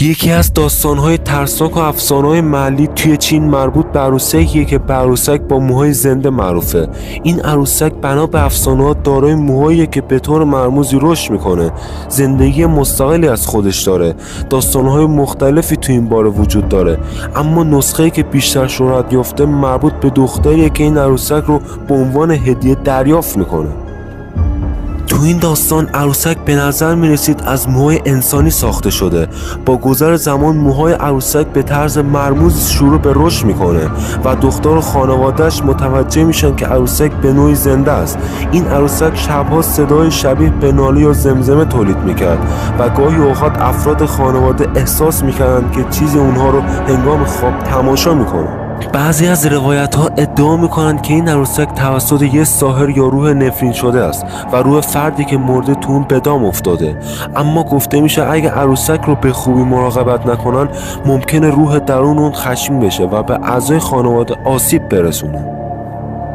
یکی از داستان‌های ترسناک و افسانه‌های محلی توی چین مربوط به عروسکیه که به عروسک با موهای زنده معروفه. این عروسک بنا به افسانه‌ها دارای موهاییه که به طور مرموزی رشد میکنه، زندگی مستقلی از خودش داره. داستان‌های مختلفی تو این باره وجود داره، اما نسخه‌ای که بیشتر شهرت یافته مربوط به دختریه که این عروسک رو به عنوان هدیه دریافت میکنه. تو این داستان عروسک به نظر میرسید از موهای انسانی ساخته شده. با گذر زمان موهای عروسک به طرز مرموز شروع به رشد میکنه و دختر و خانواده‌اش متوجه میشن که عروسک به نوعی زنده است. این عروسک شبها صدای شبیه به ناله یا زمزمه تولید میکرد و گاهی اوقات افراد خانواده احساس میکردن که چیزی اونها رو هنگام خواب تماشا میکنه. بعضی از روایت ها ادعا میکنند که این عروسک توسط یه ساحر یا روح نفرین شده است و روح فردی که مرده تو اون به دام افتاده. اما گفته میشه اگه عروسک رو به خوبی مراقبت نکنن ممکنه روح درون اون خشمگین بشه و به اعضای خانواده آسیب برسونه.